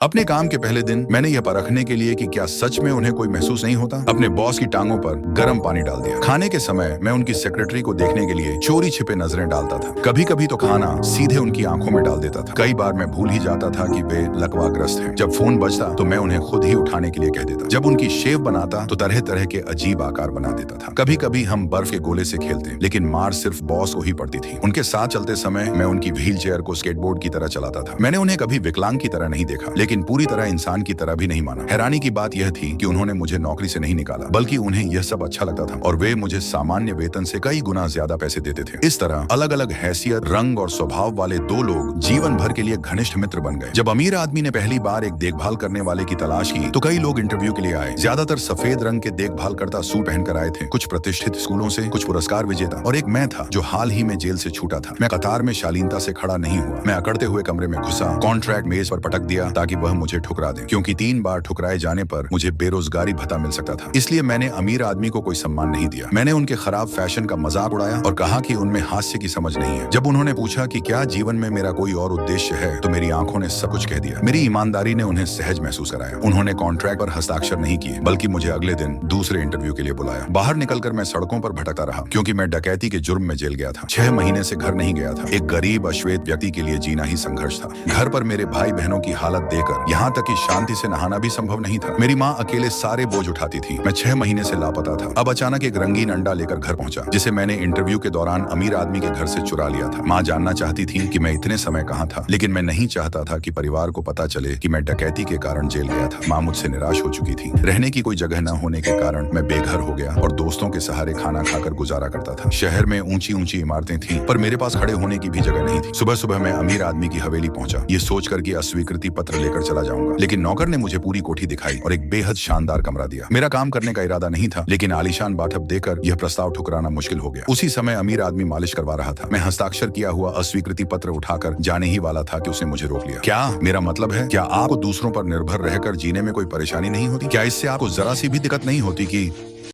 अपने काम के पहले दिन मैंने यह परखने के लिए कि क्या सच में उन्हें कोई महसूस नहीं होता, अपने बॉस की टांगों पर गर्म पानी डाल दिया। खाने के समय मैं उनकी सेक्रेटरी को देखने के लिए चोरी छिपे नजरें डालता था। कभी कभी तो खाना सीधे उनकी आंखों में डाल देता था। कई बार मैं भूल ही जाता था कि वे लकवाग्रस्त हैं। जब फोन बजता तो मैं उन्हें खुद ही उठाने के लिए कह देता। जब उनकी शेव बनाता तो तरह तरह के अजीब आकार बना देता था। कभी कभी हम बर्फ के गोले से खेलते, लेकिन मार सिर्फ बॉस को ही पड़ती थी। उनके साथ चलते समय मैं उनकी व्हील चेयर को स्केटबोर्ड की तरह चलाता था। मैंने उन्हें कभी विकलांग की तरह नहीं देखा, लेकिन पूरी तरह इंसान की तरह भी नहीं माना। हैरानी की बात यह थी कि उन्होंने मुझे नौकरी से नहीं निकाला, बल्कि उन्हें यह सब अच्छा लगता था और वे मुझे सामान्य वेतन से कई गुना ज्यादा पैसे देते थे। इस तरह अलग अलग हैसियत, रंग और स्वभाव वाले दो लोग जीवन भर के लिए घनिष्ठ मित्र बन गए। जब अमीर आदमी ने पहली बार एक देखभाल करने वाले की तलाश की तो कई लोग इंटरव्यू के लिए आए। ज्यादातर सफेद रंग के देखभाल करता सूट पहनकर आए थे, कुछ प्रतिष्ठित स्कूलों से, कुछ पुरस्कार विजेता, और एक मैं था जो हाल ही में जेल से छूटा था। मैं कतार में शालीनता से खड़ा नहीं हुआ। मैं अकड़ते हुए कमरे में घुसा, कॉन्ट्रैक्ट मेज पर पटक दिया ताकि वह मुझे ठुकरा दे, क्योंकि 3 बार ठुकराए जाने पर मुझे बेरोजगारी भत्ता मिल सकता था। इसलिए मैंने अमीर आदमी को कोई सम्मान नहीं दिया। मैंने उनके खराब फैशन का मजाक उड़ाया और कहा कि उनमें हास्य की समझ नहीं है। जब उन्होंने पूछा कि क्या जीवन में मेरा कोई और उद्देश्य है, तो मेरी आंखों ने सब कुछ कह दिया। मेरी ईमानदारी ने उन्हें सहज महसूस कराया। उन्होंने कॉन्ट्रैक्ट पर हस्ताक्षर नहीं किए, बल्कि मुझे अगले दिन दूसरे इंटरव्यू के लिए बुलाया। बाहर निकलकर मैं सड़कों पर भटकता रहा, क्योंकि मैं डकैती के जुर्म में जेल गया था। 6 महीने से घर नहीं गया था। एक गरीब अश्वेत व्यक्ति के लिए जीना ही संघर्ष था। घर पर मेरे भाई बहनों की हालत देखकर यहाँ तक कि शांति से नहाना भी संभव नहीं था। मेरी माँ अकेले सारे बोझ उठाती थी। मैं 6 महीने से लापता था। अब अचानक एक रंगीन अंडा लेकर घर पहुंचा, जिसे मैंने इंटरव्यू के दौरान अमीर आदमी के घर से चुरा लिया था। माँ जानना चाहती थी कि मैं इतने समय कहाँ था, लेकिन मैं नहीं चाहता था कि परिवार को पता चले कि मैं डकैती के कारण जेल गया था। माँ मुझसे निराश हो चुकी थी। रहने की कोई जगह न होने के कारण मैं बेघर हो गया और दोस्तों के सहारे खाना खाकर गुजारा करता था। शहर में ऊंची ऊंची इमारतें थीं, पर मेरे पास खड़े होने की भी जगह नहीं थी। सुबह सुबह मैं अमीर आदमी की हवेली पहुंचा, ये सोचकर कि अस्वीकृति पत्र लेकर चला जाऊंगा, लेकिन नौकर ने मुझे पूरी कोठी दिखाई और एक बेहद शानदार कमरा दिया। मेरा काम करने का इरादा नहीं था, लेकिन आलीशान बाथटब देकर यह प्रस्ताव ठुकराना मुश्किल हो गया। उसी समय अमीर आदमी मालिश करवा रहा था। मैं हस्ताक्षर किया हुआ अस्वीकृति पत्र उठाकर जाने ही वाला था कि उसने मुझे रोक लिया। क्या मेरा मतलब है, क्या आपको दूसरों पर निर्भर रहकर जीने में कोई परेशानी नहीं होती? क्या इससे आपको जरा सी भी दिक्कत नहीं होती कि